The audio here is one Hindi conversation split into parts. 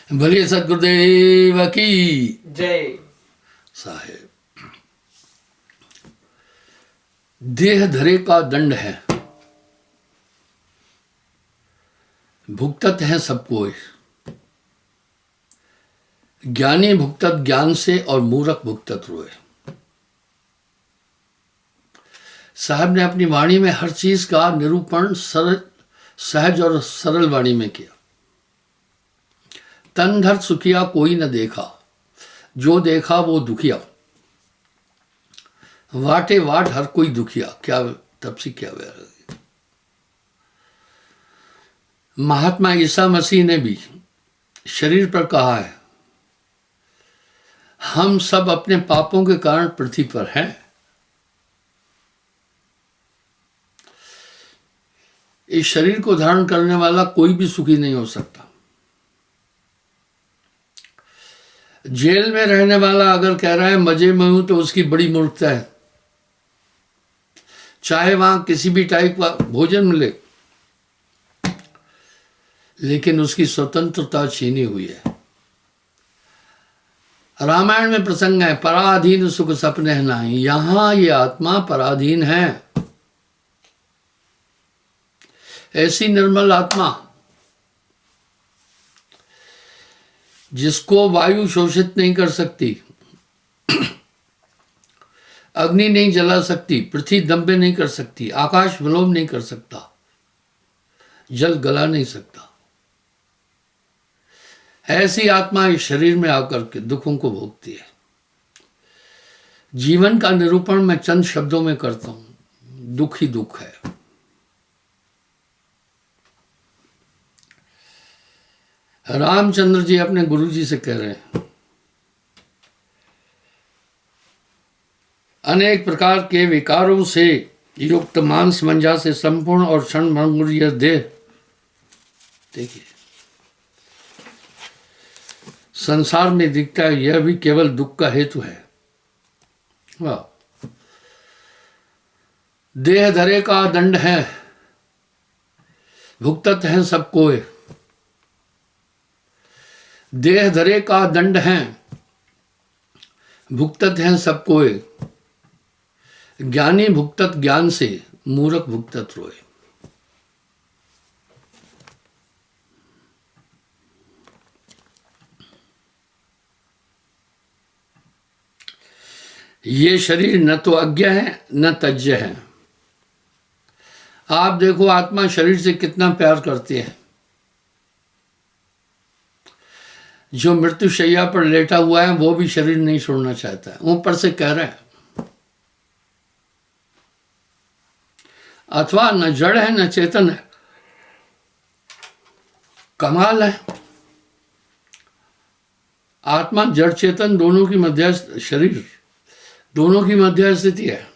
भले सदगुरुदेव की जय। साहेब, देह धरे का दंड है, भुगतत है सबको। ज्ञानी भुगतत ज्ञान से और मूर्ख भुगतत रोए। साहब ने अपनी वाणी में हर चीज का निरूपण सरल, सहज और सरल वाणी में किया। तन धर सुखिया कोई न देखा, जो देखा वो दुखिया। वाटे वाट हर कोई दुखिया। क्या तब से क्या व्यार। महात्मा ईसा मसीह ने भी शरीर पर कहा है, हम सब अपने पापों के कारण पृथ्वी पर हैं। इस शरीर को धारण करने वाला कोई भी सुखी नहीं हो सकता। जेल में रहने वाला अगर कह रहा है मजे में हूं, तो उसकी बड़ी मूर्खता है। चाहे वहां किसी भी टाइप का भोजन मिले, लेकिन उसकी स्वतंत्रता छीनी हुई है। रामायण में प्रसंग है, पराधीन सुख सपने नहीं। यहां ये आत्मा पराधीन है। ऐसी निर्मल आत्मा जिसको वायु शोषित नहीं कर सकती, अग्नि नहीं जला सकती, पृथ्वी दंबे नहीं कर सकती, आकाश विलोम नहीं कर सकता, जल गला नहीं सकता, ऐसी आत्मा इस शरीर में आकर के दुखों को भोगती है। जीवन का निरूपण मैं चंद शब्दों में करता हूं। दुख ही दुख है। रामचंद्र जी अपने गुरु जी से कह रहे हैं, अनेक प्रकार के विकारों से युक्त मांस मंजा से संपूर्ण और क्षण भंगुर यह देह, देखिए, संसार में दिखता है, यह भी केवल दुख का हेतु है। वाह। देह धरे का दंड है, भुगतत है सब कोय। देह धरे का दंड है, भुगतत है सब कोय। ज्ञानी भुगतत ज्ञान से, मूर्ख भुगतत रोए। ये शरीर न तो अज्ञ है न तज्य है। आप देखो आत्मा शरीर से कितना प्यार करती है। जो मृत्यु शैया पर लेटा हुआ है वो भी शरीर नहीं छोड़ना चाहता है। ऊपर से कह रहा है, अथवा न जड़ है न चेतन है। कमाल है। आत्मा जड़ चेतन दोनों की मध्यस्थ, शरीर दोनों की मध्य स्थिति है।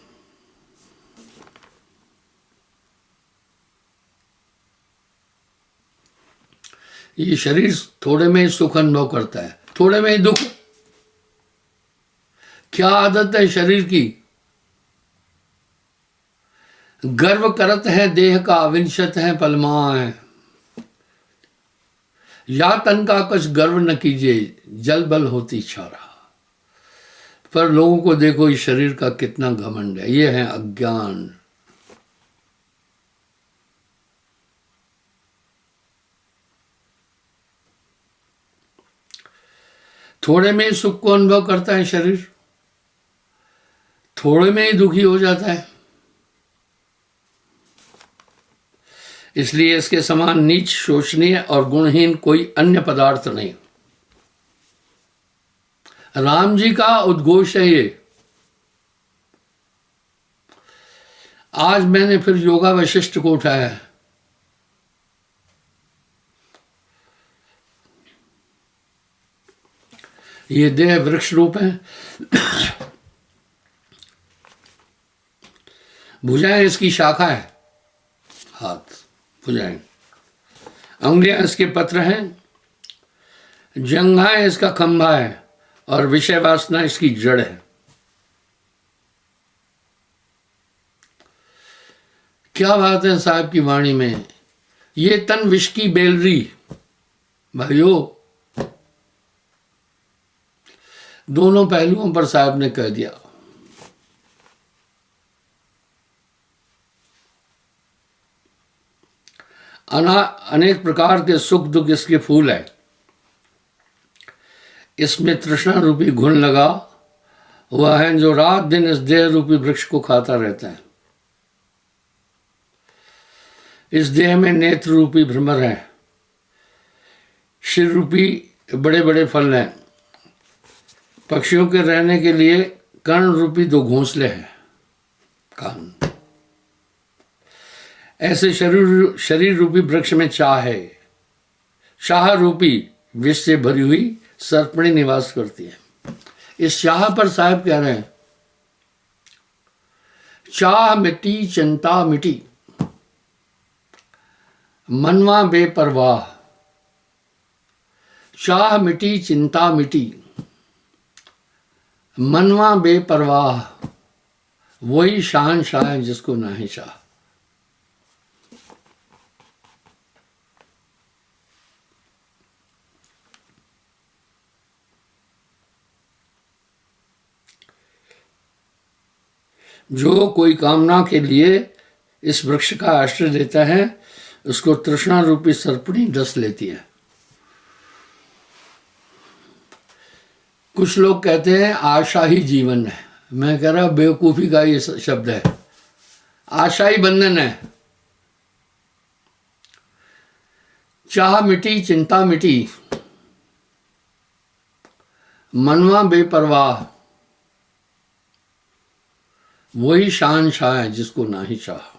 ये शरीर थोड़े में ही सुख अनुभव करता है, थोड़े में ही दुख। क्या आदत है शरीर की? गर्व करत है देह का, विंशत है पलमाए। या तन का कुछ गर्व न कीजिए, जल बल होती छारा। पर लोगों को देखो इस शरीर का कितना घमंड है। ये है अज्ञान। थोड़े में ही सुख को अनुभव करता है शरीर, थोड़े में ही दुखी हो जाता है। इसलिए इसके समान नीच, शोचनीय और गुणहीन कोई अन्य पदार्थ नहीं। राम जी का उद्घोष है ये। आज मैंने फिर योगा वशिष्ठ को उठाया है। ये देह वृक्ष रूप है। भुजाएं इसकी शाखा है, हाथ भुजाएं, अंगुलियां इसके पत्र हैं, जंघाएं इसका खंभा है और विषय वासना इसकी जड़ है। क्या बात है साहब की वाणी में। ये तन विष की बेलरी। भाइयों, दोनों पहलुओं पर साहब ने कह दिया। अनेक प्रकार के सुख दुख इसके फूल हैं। इसमें तृष्णा रूपी घुन लगा हुआ है जो रात दिन इस देह रूपी वृक्ष को खाता रहता है। इस देह में नेत्र रूपी भ्रमर है, शिर रूपी बड़े बड़े फल हैं, पक्षियों के रहने के लिए कर्ण रूपी 2 घोंसले हैं, कान। ऐसे शरीर रूपी वृक्ष में चाह है, चाह रूपी विष से भरी हुई सर्पणी निवास करती है। इस चाह पर साहब कह रहे हैं, चाह मिटी चिंता मिटी, मनवा बेपरवाह। चाह मिटी चिंता मिटी, मनवा बेपरवाह, वही शहंशाह है जिसको नाही चाह। जो कोई कामना के लिए इस वृक्ष का आश्रय लेता है उसको तृष्णा रूपी सर्पणी डस लेती है। कुछ लोग कहते हैं आशा ही जीवन है। मैं कह रहा बेवकूफ़ी का ये शब्द है। आशा ही बंधन है। चाह मिटी चिंता मिटी, मनवा बेपरवाह, वही शहंशाह है जिसको नाही चाह।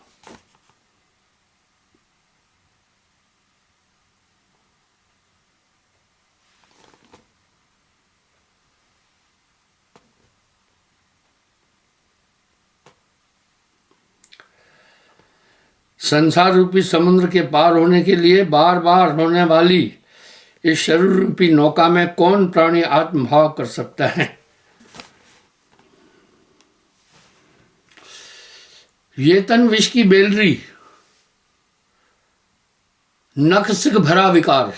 संसार रूपी समुद्र के पार होने के लिए बार बार होने वाली इस शरीर रूपी नौका में कौन प्राणी आत्मभाव कर सकता है? ये तन विष की बेलरी, नख सिख भरा विकार।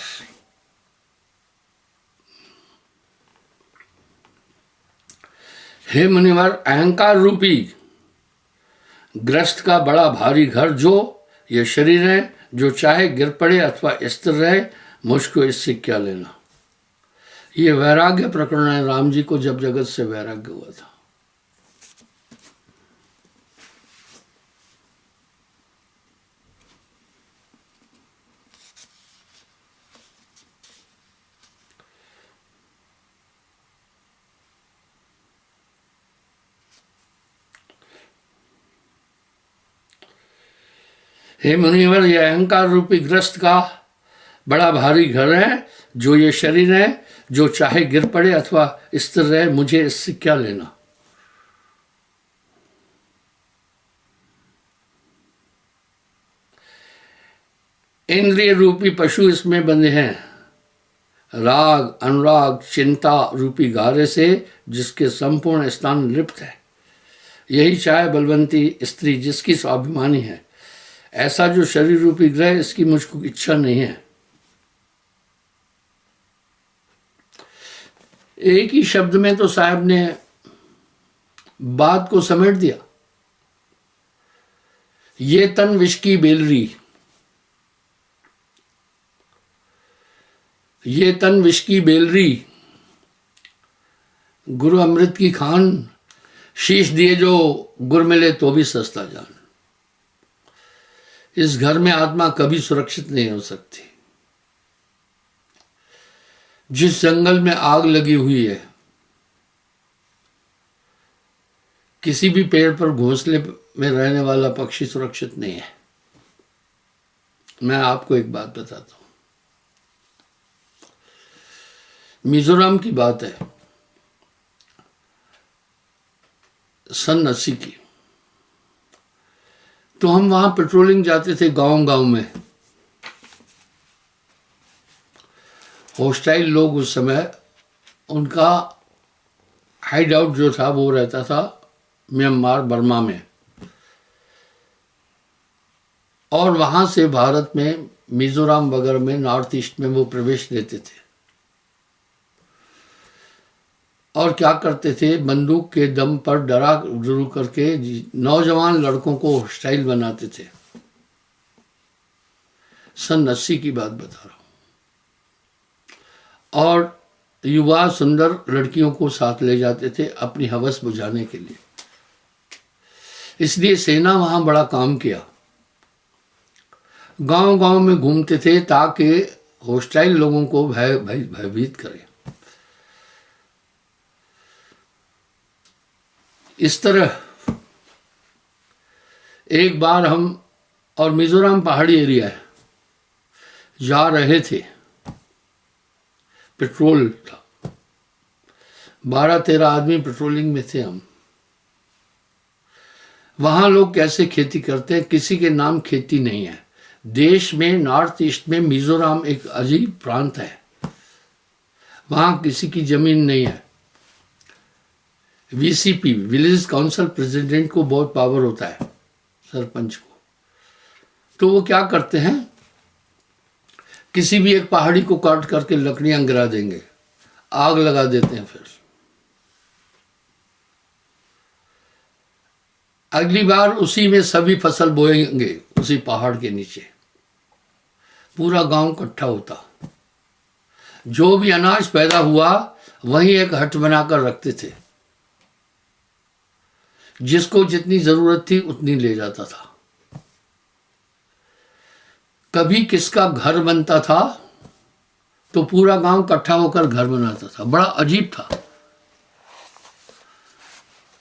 हे मुनिवर, अहंकार रूपी ग्रस्त का बड़ा भारी घर जो ये शरीर है, जो चाहे गिर पड़े अथवा स्थिर रहे, मुझको इससे क्या लेना। ये वैराग्य प्रकरण है। राम जी को जब जगत से वैराग्य हुआ था, हे मुनिवर, यह अहंकार रूपी ग्रस्त का बड़ा भारी घर है, जो ये शरीर है, जो चाहे गिर पड़े अथवा स्थिर रहे, मुझे इससे क्या लेना। इंद्रिय रूपी पशु इसमें बंधे हैं, राग अनुराग चिंता रूपी गारे से जिसके संपूर्ण स्थान लिप्त है। यही चाहे बलवंती स्त्री जिसकी स्वाभिमानी है। ऐसा जो शरीर रूपी ग्रह, इसकी मुझको इच्छा नहीं है। एक ही शब्द में तो साहब ने बात को समेट दिया। ये तन विष की बेलरी, ये तन विष की बेलरी, गुरु अमृत की खान, शीश दिए जो गुर मिले तो भी सस्ता जान। इस घर में आत्मा कभी सुरक्षित नहीं हो सकती। जिस जंगल में आग लगी हुई है, किसी भी पेड़ पर घोंसले में रहने वाला पक्षी सुरक्षित नहीं है। मैं आपको एक बात बताता हूं। मिजोरम की बात है, सन 80 की। तो हम वहां पेट्रोलिंग जाते थे गांव में। हॉस्टाइल लोग उस समय, उनका हाइड आउट जो था वो रहता था म्यांमार बर्मा में, और वहां से भारत में मिजोरम वगैरह में नॉर्थ ईस्ट में वो प्रवेश देते थे। और क्या करते थे, बंदूक के दम पर डरा डरू करके नौजवान लड़कों को हॉस्टाइल बनाते थे। सन 80 की बात बता रहा हूं। और युवा सुंदर लड़कियों को साथ ले जाते थे अपनी हवस बुझाने के लिए। इसलिए सेना वहां बड़ा काम किया। गांव गांव में घूमते थे ताकि हॉस्टाइल लोगों को भयभीत करें। इस तरह एक बार हम, और मिजोरम पहाड़ी एरिया है, जा रहे थे, पेट्रोल था, 12-13 आदमी पेट्रोलिंग में थे हम। वहां लोग कैसे खेती करते हैं, किसी के नाम खेती नहीं है। देश में नॉर्थ ईस्ट में मिजोरम एक अजीब प्रांत है। वहां किसी की जमीन नहीं है। वीसीपी, विलेज काउंसिल प्रेसिडेंट को बहुत पावर होता है, सरपंच को। तो वो क्या करते हैं, किसी भी एक पहाड़ी को काट करके लकड़ियां गिरा देंगे, आग लगा देते हैं। फिर अगली बार उसी में सभी फसल बोएंगे, उसी पहाड़ के नीचे। पूरा गांव इकट्ठा होता, जो भी अनाज पैदा हुआ वहीं एक हट बनाकर रखते थे। जिसको जितनी जरूरत थी उतनी ले जाता था। कभी किसका घर बनता था तो पूरा गांव इकट्ठा होकर घर बनाता था। बड़ा अजीब था।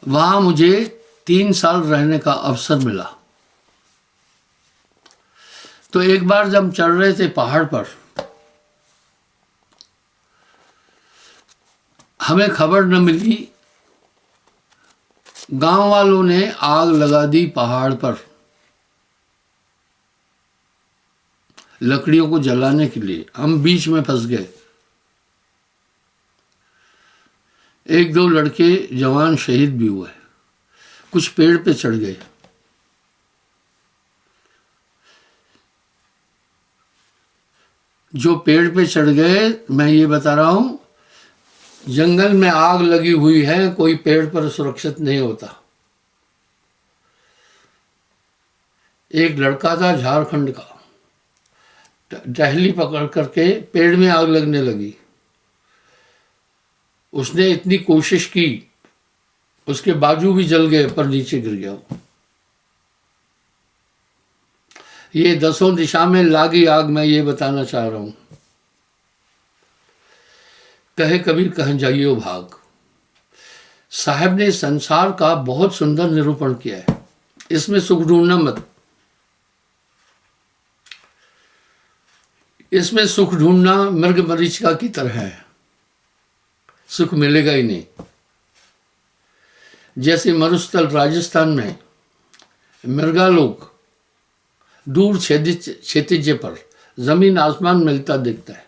वहां मुझे 3 साल रहने का अवसर मिला। तो एक बार जब चढ़ रहे थे पहाड़ पर, हमें खबर न मिली, गांव वालों ने आग लगा दी पहाड़ पर लकड़ियों को जलाने के लिए। हम बीच में फंस गए। 1-2 लड़के जवान शहीद भी हुए। कुछ पेड़ पे चढ़ गए। जो पेड़ पे चढ़ गए, मैं ये बता रहा हूं, जंगल में आग लगी हुई है, कोई पेड़ पर सुरक्षित नहीं होता। एक लड़का था झारखंड का, टहली पकड़ करके पेड़ में आग लगने लगी। उसने इतनी कोशिश की, उसके बाजू भी जल गए पर नीचे गिर गया। ये 10 दिशा में लागी आग, मैं ये बताना चाह रहा हूं। कहे कबीर कहें जाइयो भाग। साहब ने संसार का बहुत सुंदर निरूपण किया है। इसमें सुख ढूंढना मत। इसमें सुख ढूंढना मृग मरीचिका की तरह है, सुख मिलेगा ही नहीं। जैसे मरुस्थल राजस्थान में मृगा लोग दूर क्षितिज पर जमीन आसमान मिलता दिखता है।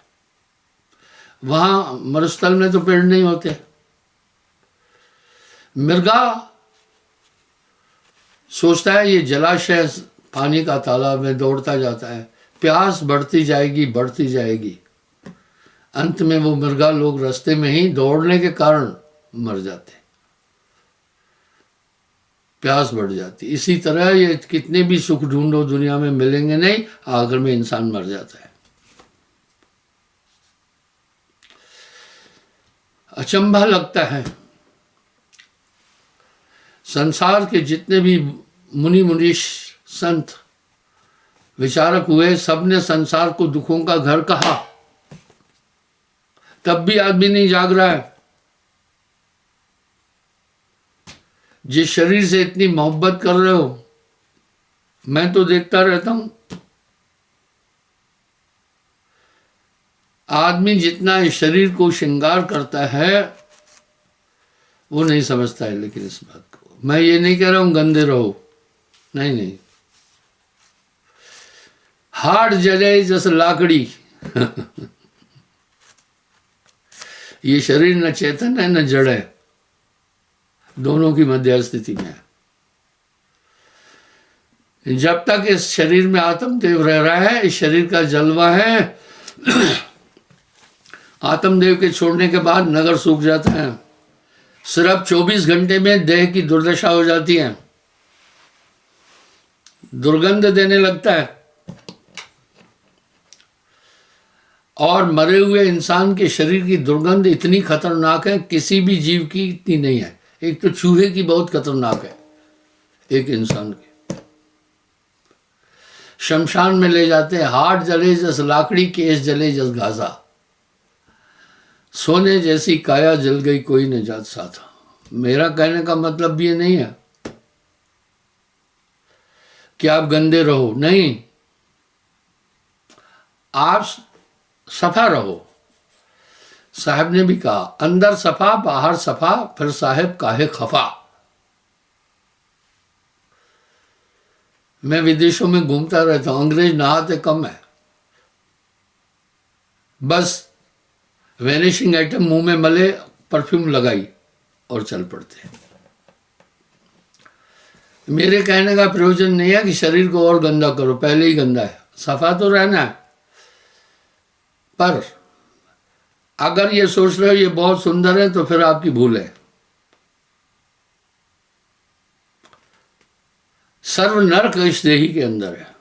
वहां मरुस्थल में तो पेड़ नहीं होते। मृगा सोचता है ये जलाशय पानी का तालाब में, दौड़ता जाता है। प्यास बढ़ती जाएगी, बढ़ती जाएगी। अंत में वो मृगा लोग रास्ते में ही दौड़ने के कारण मर जाते। प्यास बढ़ जाती। इसी तरह ये कितने भी सुख ढूंढो दुनिया में मिलेंगे नहीं, आखिर में इंसान मर जाता है। अचंभा लगता है, संसार के जितने भी मुनि मुनीश संत विचारक हुए, सबने संसार को दुखों का घर कहा, तब भी आदमी नहीं जाग रहा है। जिस शरीर से इतनी मोहब्बत कर रहे हो, मैं तो देखता रहता हूं, आदमी जितना इस शरीर को श्रृंगार करता है वो नहीं समझता है। लेकिन इस बात को मैं ये नहीं कह रहा हूं गंदे रहो, नहीं नहीं। हार्ट जले जैसे लाकड़ी ये शरीर न चेतन है न जड़ है, दोनों की मध्य स्थिति में है। जब तक इस शरीर में आत्मदेव रह रहा है, इस शरीर का जलवा है। आत्मदेव के छोड़ने के बाद नगर सूख जाता है, सिर्फ 24 घंटे में देह की दुर्दशा हो जाती है, दुर्गंध देने लगता है। और मरे हुए इंसान के शरीर की दुर्गंध इतनी खतरनाक है, किसी भी जीव की इतनी नहीं है। एक तो चूहे की बहुत खतरनाक है, एक इंसान की। शमशान में ले जाते हैं, हाथ जले जस लाकड़ी, केस जले जस घासा, सोने जैसी काया जल गई कोई न जात साथा। मेरा कहने का मतलब भी ये नहीं है कि आप गंदे रहो, नहीं, आप सफा रहो। साहब ने भी कहा, अंदर सफा बाहर सफा, फिर साहब काहे खफा। मैं विदेशों में घूमता रहता हूं, अंग्रेज नहाते कम है, बस वेनिशिंग आइटम मुंह में मले, परफ्यूम लगाई और चल पड़ते। मेरे कहने का प्रयोजन नहीं है कि शरीर को और गंदा करो, पहले ही गंदा है, सफा तो रहना है। पर अगर ये सोच रहे हो ये बहुत सुंदर है तो फिर आपकी भूल है। सर्व नरक इस देही के अंदर है।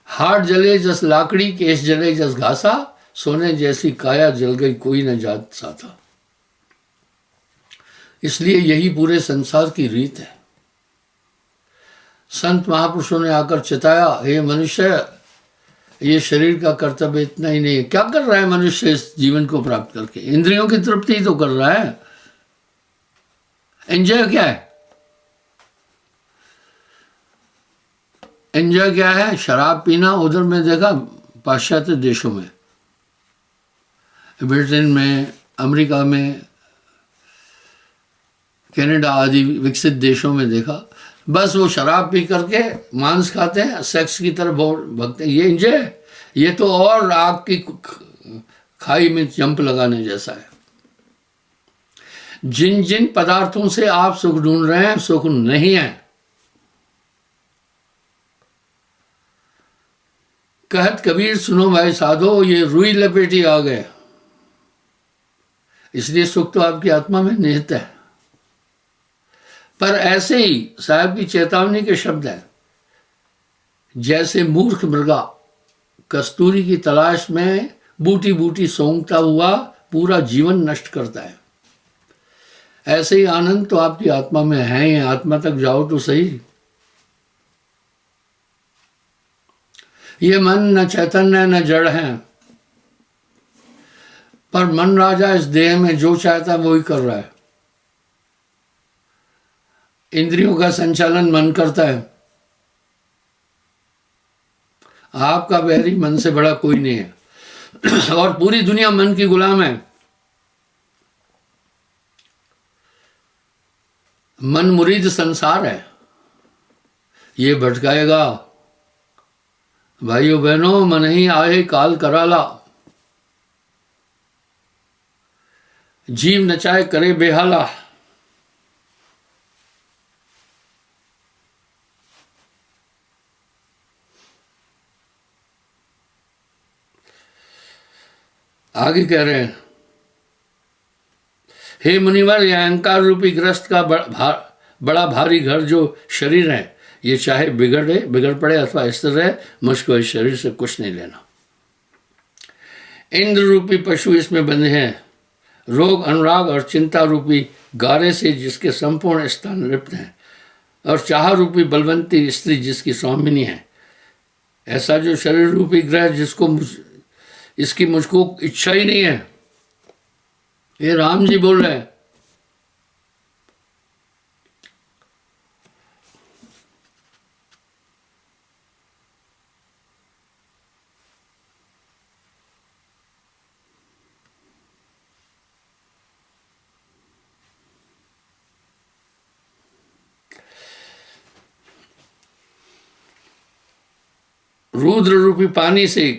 हाथ जले जस लाकड़ी, केस जले जस घासा, सोने जैसी काया जल गई कोई न जात साथा। इसलिए यही पूरे संसार की रीत है। संत महापुरुषों ने आकर चिताया, हे मनुष्य, ये शरीर का कर्तव्य इतना ही नहीं है। क्या कर रहा है मनुष्य इस जीवन को प्राप्त करके? इंद्रियों की तृप्ति तो कर रहा है। एंजॉय क्या है? एंजॉय क्या है? शराब पीना। उधर में देखा पाश्चात्य देशों में, ब्रिटेन में, अमेरिका में, कनाडा आदि विकसित देशों में देखा, बस वो शराब पी करके मांस खाते हैं, सेक्स की तरफ भगते हैं। ये एंजॉय? ये तो और आग की खाई में जंप लगाने जैसा है। जिन जिन पदार्थों से आप सुख ढूंढ रहे हैं, सुख नहीं है। कहत कबीर सुनो भाई साधो, ये रुई लपेटी आ गए। इसलिए सुख तो आपकी आत्मा में निहित है। पर ऐसे ही साहब की चेतावनी के शब्द हैं, जैसे मूर्ख मृगा कस्तूरी की तलाश में बूटी बूटी सोंगता हुआ पूरा जीवन नष्ट करता है, ऐसे ही आनंद तो आपकी आत्मा में है ही। आत्मा तक जाओ तो सही। ये मन न चैतन्य न जड़ है, पर मन राजा इस देह में जो चाहता है वही कर रहा है। इंद्रियों का संचालन मन करता है। आपका बहरी मन से बड़ा कोई नहीं है और पूरी दुनिया मन की गुलाम है। मन मुरीद संसार है, ये भटकाएगा। भाइयों बहनों, मन ही आए काल कराला, जीव नचाए करे बेहाला। आगे कह रहे हैं, हे मुनिवर, यह अहंकार रूपी ग्रस्त का बड़ा भारी घर जो शरीर है, ये चाहे बिगड़ पड़े अथवा स्थिर रहे, मुझको इस शरीर से कुछ नहीं लेना। इंद्र रूपी पशु इसमें बंधे हैं, रोग अनुराग और चिंता रूपी गारे से जिसके संपूर्ण स्थान लिप्त हैं, और चाह रूपी बलवंती स्त्री जिसकी स्वामिनी है। ऐसा जो शरीर रूपी ग्रह जिसको इसकी मुझको इच्छा ही नहीं है। ये राम जी बोल रहे हैं। रुद्र रूपी पानी से,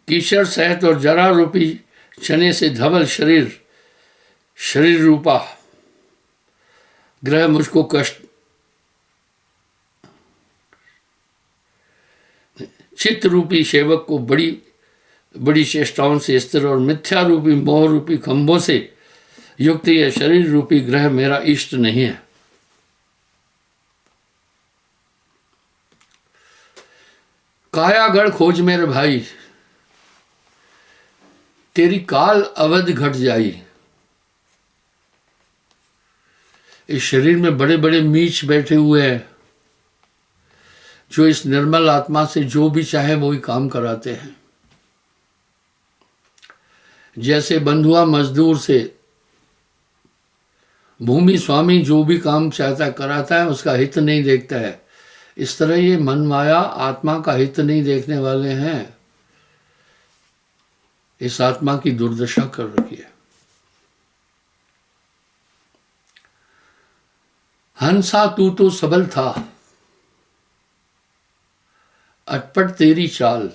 कीचड़ सहित और जरा रूपी चने से धवल शरीर रूपा ग्रह मुझको कष्ट, चित्त रूपी सेवक को बड़ी बड़ी चेष्टाओं से स्थिर और मिथ्या रूपी मोह रूपी खंभों से युक्त यह शरीर रूपी ग्रह मेरा इष्ट नहीं है। कायागढ़ खोज मेरे भाई, तेरी काल अवध घट जाई। इस शरीर में बड़े बड़े मीच बैठे हुए हैं जो इस निर्मल आत्मा से जो भी चाहे वो ही काम कराते हैं। जैसे बंधुआ मजदूर से भूमि स्वामी जो भी काम चाहता कराता है, उसका हित नहीं देखता है, इस तरह ये मन माया आत्मा का हित नहीं देखने वाले हैं। इस आत्मा की दुर्दशा कर रखी है। हंसा तू तो सबल था, अटपट तेरी चाल,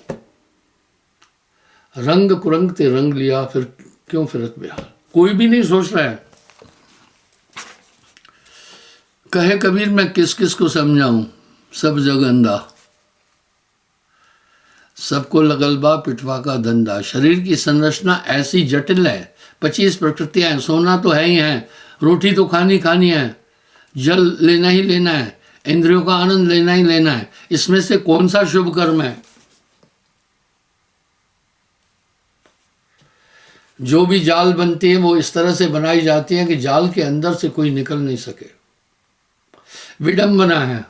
रंग कुरंग ते रंग लिया, फिर क्यों फिरत बेहाल। कोई भी नहीं सोच रहा है। कहे कबीर मैं किस किस को समझाऊं, सब जग अंधा, सबको लगलबा पिटवा का धंधा। शरीर की संरचना ऐसी जटिल है, 25 प्रकृतियां हैं, सोना तो है ही है, रोटी तो खानी खानी है, जल लेना ही लेना है, इंद्रियों का आनंद लेना ही लेना है। इसमें से कौन सा शुभ कर्म है? जो भी जाल बनती है वो इस तरह से बनाई जाती है कि जाल के अंदर से कोई निकल नहीं सके। विडंबना है।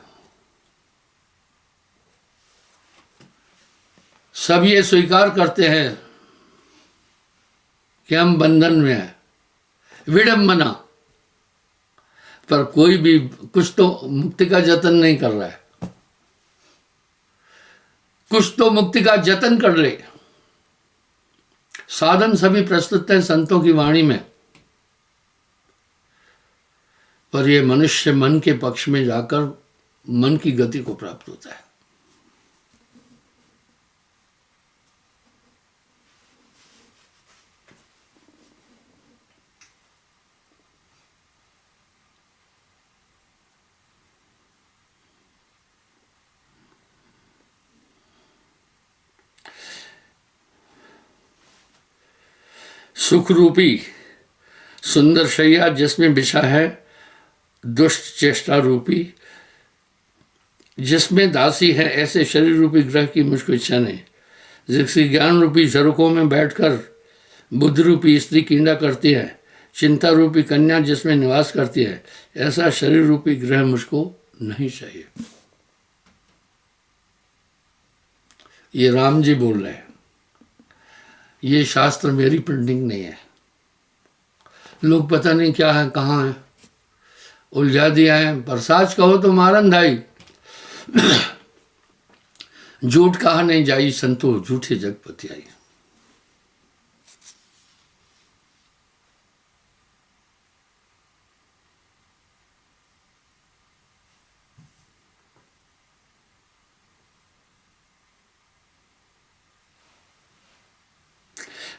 सब ये स्वीकार करते हैं कि हम बंधन में हैं, विडंबना, पर कोई भी कुछ तो मुक्ति का जतन नहीं कर रहा है। कुछ तो मुक्ति का जतन कर ले। साधन सभी प्रस्तुत हैं संतों की वाणी में, पर यह मनुष्य मन के पक्ष में जाकर मन की गति को प्राप्त होता है। सुख रूपी सुंदर शैया जिसमें बिछा है दुष्ट चेष्टा रूपी, जिसमें दासी है ऐसे शरीर रूपी ग्रह की मुझको इच्छा नहीं। जिसकी ज्ञान रूपी झरोकों में बैठकर बुद्ध रूपी स्त्री कीड़ा करती है, चिंता रूपी कन्या जिसमें निवास करती है, ऐसा शरीर रूपी ग्रह मुझको नहीं चाहिए। ये राम जी बोल रहे हैं, ये शास्त्र मेरी प्रिंटिंग नहीं है। लोग पता नहीं क्या है, कहाँ है, उलझा दिया है। पर साच कहो तो मारन धाई, झूठ कहा नहीं जाई संतो, झूठे जगपति आई।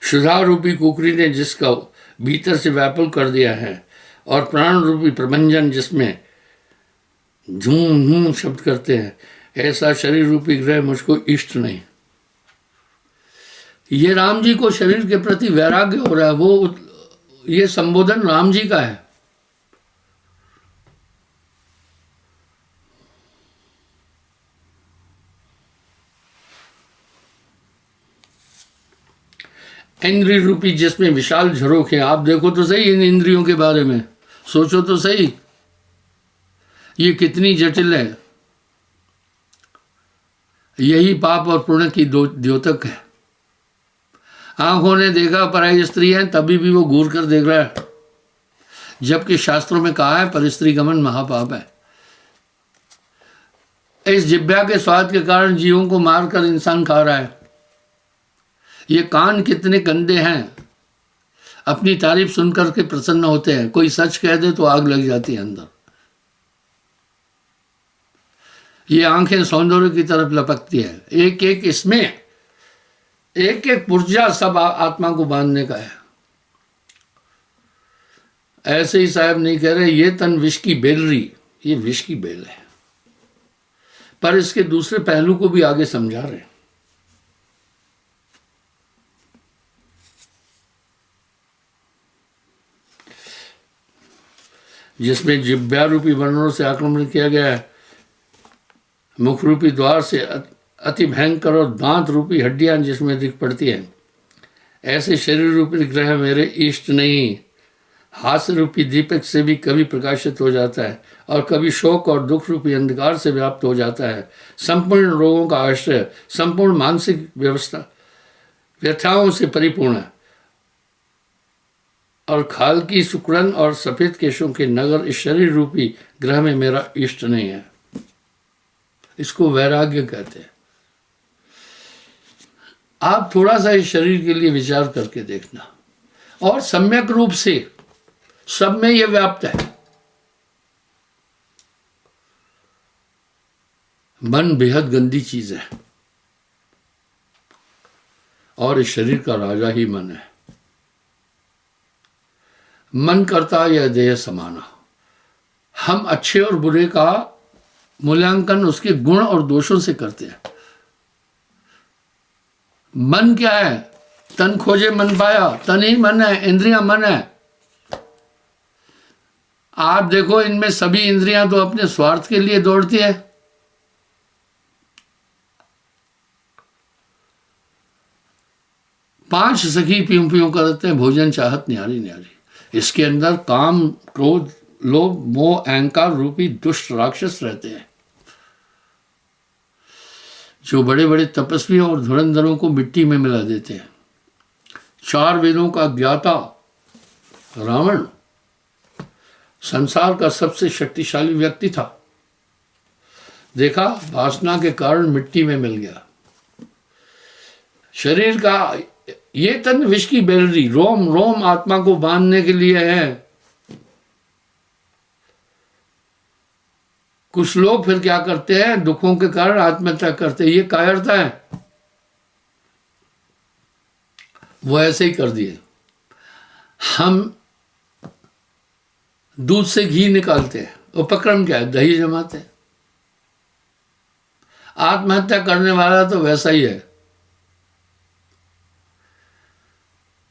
सुधा रूपी कुकरी ने जिसका भीतर से व्यापक कर दिया है, और प्राण रूपी प्रभंजन जिसमें झूम झूम शब्द करते हैं, ऐसा शरीर रूपी ग्रह मुझको इष्ट नहीं। ये राम जी को शरीर के प्रति वैराग्य हो रहा है, वो ये संबोधन राम जी का है। इंद्रिय रूपी जिसमें विशाल झरोख है। आप देखो तो सही इन इंद्रियों के बारे में, सोचो तो सही, ये कितनी जटिल है। यही पाप और पुण्य की द्योतक है। आंखों ने देखा पराई स्त्री है, तभी भी वो घूर कर देख रहा है, जबकि शास्त्रों में कहा है पर स्त्री गमन महापाप है। इस जिब्या के स्वाद के कारण जीवों को मारकर इंसान खा रहा है। ये कान कितने गंदे हैं, अपनी तारीफ सुनकर के प्रसन्न होते हैं, कोई सच कह दे तो आग लग जाती है अंदर। ये आंखें सौंदर्य की तरफ लपकती है। एक एक इसमें एक एक पुर्जा सब आत्मा को बांधने का है। ऐसे ही साहब नहीं कह रहे ये तन विष की बेलरी, ये विष की बेल है, पर इसके दूसरे पहलू को भी आगे समझा रहे हैं। जिसमें जिब्या रूपी वानरों से आक्रमण किया गया है, मुख रूपी द्वार से अति भयंकर और दांत रूपी हड्डियां जिसमें दिख पड़ती हैं, ऐसे शरीर रूपी ग्रह मेरे इष्ट नहीं। हास्य रूपी दीपक से भी कभी प्रकाशित हो जाता है और कभी शोक और दुख रूपी अंधकार से व्याप्त हो जाता है। संपूर्ण रोगों का आश्रय, संपूर्ण मानसिक व्यवस्था व्यथाओं से परिपूर्ण है और खाल की सुकड़न और सफेद केशों के नगर इस शरीर रूपी ग्रह में मेरा इष्ट नहीं है। इसको वैराग्य कहते हैं। आप थोड़ा सा इस शरीर के लिए विचार करके देखना, और सम्यक रूप से सब में यह व्याप्त है। मन बेहद गंदी चीज है और इस शरीर का राजा ही मन है। मन करता यह देह समाना। हम अच्छे और बुरे का मूल्यांकन उसके गुण और दोषों से करते हैं। मन क्या है? तन खोजे मन पाया, तन ही मन है, इंद्रियां मन है। आप देखो, इनमें सभी इंद्रियां तो अपने स्वार्थ के लिए दौड़ती है। पांच सखी प्यूं प्यूं करते हैं, भोजन चाहत न्यारी न्यारी। इसके अंदर काम, क्रोध, लोभ, मोह, अहंकार रूपी दुष्ट राक्षस रहते हैं, जो बड़े बड़े तपस्वियों और धुरंधरों को मिट्टी में मिला देते हैं। चार वेदों का ज्ञाता रावण संसार का सबसे शक्तिशाली व्यक्ति था। देखा, वासना के कारण मिट्टी में मिल गया। शरीर का ये तन विष की बैलरी, रोम रोम आत्मा को बांधने के लिए है। कुछ लोग फिर क्या करते हैं, दुखों के कारण आत्महत्या करते हैं। ये कायरता है। वो ऐसे ही कर दिए। हम दूध से घी निकालते हैं, उपक्रम क्या है? दही जमाते हैं। आत्महत्या करने वाला तो वैसा ही है।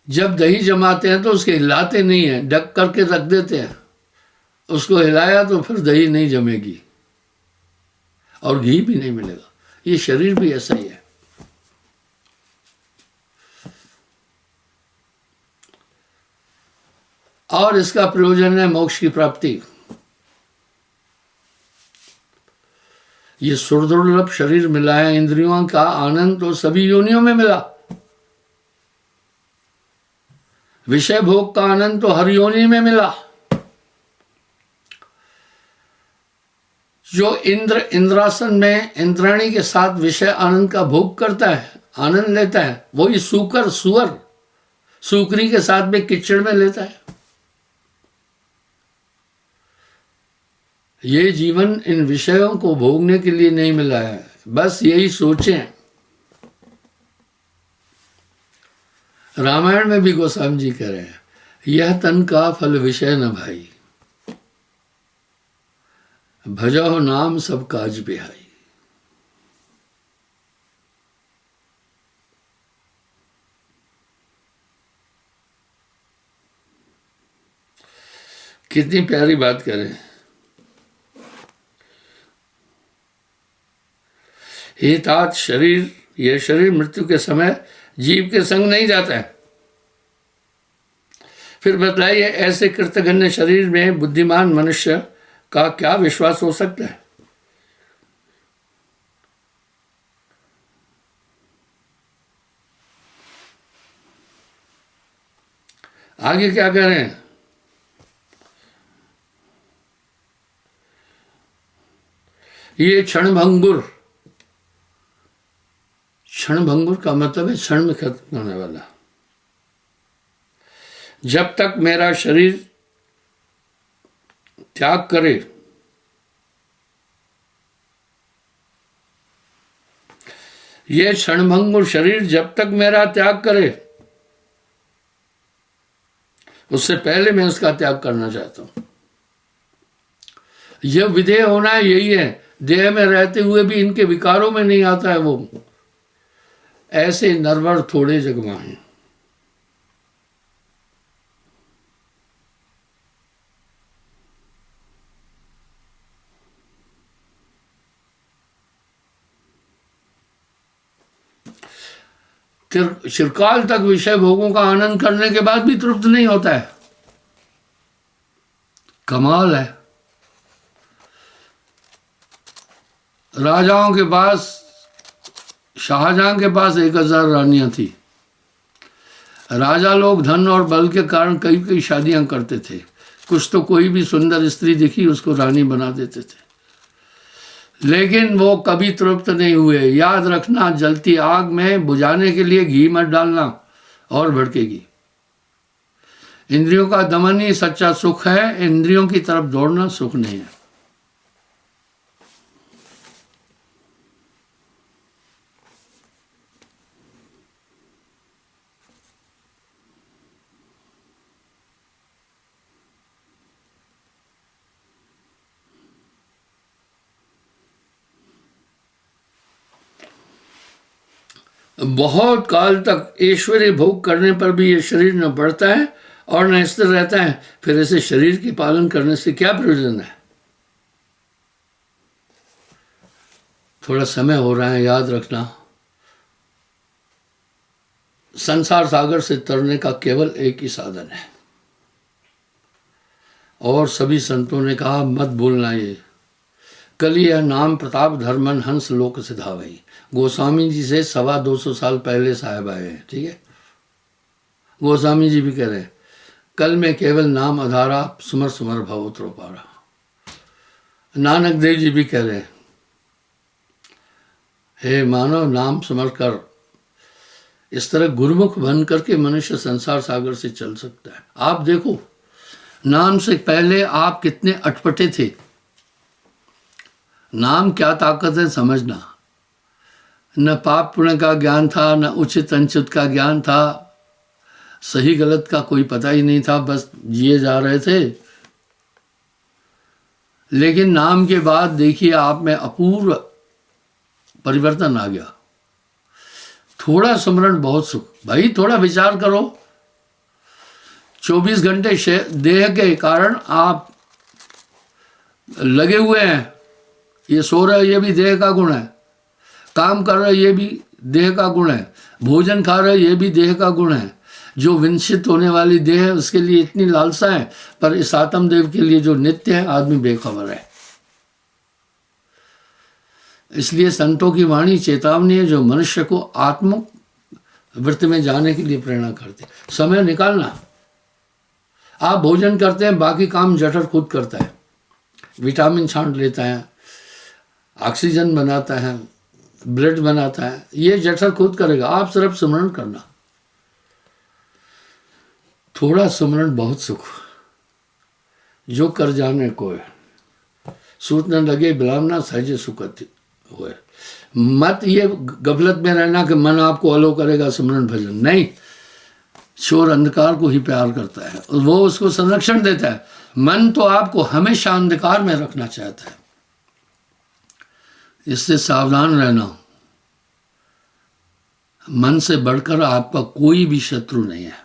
जब दही जमाते हैं तो उसके हिलाते नहीं है, ढक करके रख देते हैं। उसको हिलाया तो फिर दही नहीं जमेगी और घी भी नहीं मिलेगा। ये शरीर भी ऐसा ही है। और इसका प्रयोजन है मोक्ष की प्राप्ति। ये सुदुर्लभ शरीर मिला है, इंद्रियों का आनंद तो सभी योनियों में मिला। विषय भोग का आनंद तो हर योनि में मिला। जो इंद्र इंद्रासन में इंद्राणी के साथ विषय आनंद का भोग करता है, आनंद लेता है, वही सूकर सुअर सूकरी के साथ में किचड़ में लेता है। ये जीवन इन विषयों को भोगने के लिए नहीं मिला है, बस यही सोचें। रामायण में भी गोस्वामी जी कह रहे हैं, यह तन का फल विषय न भाई, भजो नाम सब काज बिहाई। कितनी प्यारी बात करें। हे तात, शरीर, यह शरीर मृत्यु के समय जीव के संग नहीं जाता है। फिर बतलाइए, ऐसे कृतघ्न शरीर में बुद्धिमान मनुष्य का क्या विश्वास हो सकता है? आगे क्या कह रहे हैं? ये क्षणभंगुर, क्षणभंगुर का मतलब है क्षण में खत्म होने वाला। जब तक मेरा शरीर त्याग करे, यह क्षणभंगुर शरीर जब तक मेरा त्याग करे, उससे पहले मैं उसका त्याग करना चाहता हूं। यह विधेय होना है, यही है। देह में रहते हुए भी इनके विकारों में नहीं आता है वो। ऐसे नरवर थोड़े जग में। चिरकाल तक विषय भोगों का आनंद करने के बाद भी तृप्त नहीं होता है। कमाल है। राजाओं के पास, शाहजहां के पास 1000 रानियां थी। राजा लोग धन और बल के कारण कई कई शादियां करते थे। कुछ तो कोई भी सुंदर स्त्री दिखी उसको रानी बना देते थे, लेकिन वो कभी तृप्त नहीं हुए। याद रखना, जलती आग में बुझाने के लिए घी मत डालना और भड़केगी। इंद्रियों का दमन ही सच्चा सुख है, इंद्रियों की तरफ दौड़ना सुख नहीं है। बहुत काल तक ऐश्वर्य भोग करने पर भी ये शरीर न बढ़ता है और न स्थिर रहता है। फिर ऐसे शरीर के पालन करने से क्या प्रयोजन है? थोड़ा समय हो रहा है, याद रखना, संसार सागर से तरने का केवल एक ही साधन है। और सभी संतों ने कहा मत भूलना ये, कली यह नाम प्रताप धर्मन हंस लोक सिधावई। गोस्वामी जी से 225 साल पहले साहब आए हैं, ठीक है। गोस्वामी जी भी कह रहे हैं कल में केवल नाम आधारा, सुमर सुमर भव उतरो पारा। नानक देव जी भी कह रहे हैं हे मानव, नाम समर कर। इस तरह गुरुमुख बन करके मनुष्य संसार सागर से चल सकता है। आप देखो, नाम से पहले आप कितने अटपटे थे। नाम क्या ताकत है समझना। न पाप पुण्य का ज्ञान था, न उचित अनुचित का ज्ञान था, सही गलत का कोई पता ही नहीं था, बस जिए जा रहे थे। लेकिन नाम के बाद देखिए आप में अपूर्व परिवर्तन आ गया। थोड़ा स्मरण बहुत सुख। भाई थोड़ा विचार करो, 24 घंटे देह के कारण आप लगे हुए हैं। ये सो रहे ये भी देह का गुण है, काम कर रहे ये भी देह का गुण है, भोजन खा रहे ये भी देह का गुण है। जो विंसित होने वाली देह है उसके लिए इतनी लालसा है, पर इस आत्मदेव के लिए जो नित्य है आदमी बेखबर है। इसलिए संतों की वाणी चेतावनी है जो मनुष्य को आत्म वृत्ति में जाने के लिए प्रेरणा करते। समय निकालना। आप भोजन करते हैं, बाकी काम जठर खुद करता है, विटामिन छांट लेता है, ऑक्सीजन बनाता है, ब्लड बनाता है, ये जठर खुद करेगा। आप सिर्फ सुमरण करना। थोड़ा सुमरण बहुत सुख। जो कर जाने को सूत न लगे बिलावना सहजे सुखत होए। मत ये गफलत में रहना कि मन आपको अलो करेगा सुमरण भजन, नहीं। चोर अंधकार को ही प्यार करता है, वो उसको संरक्षण देता है। मन तो आपको हमेशा अंधकार में रखना चाहता है। इससे सावधान रहना। मन से बढ़कर आपका कोई भी शत्रु नहीं है।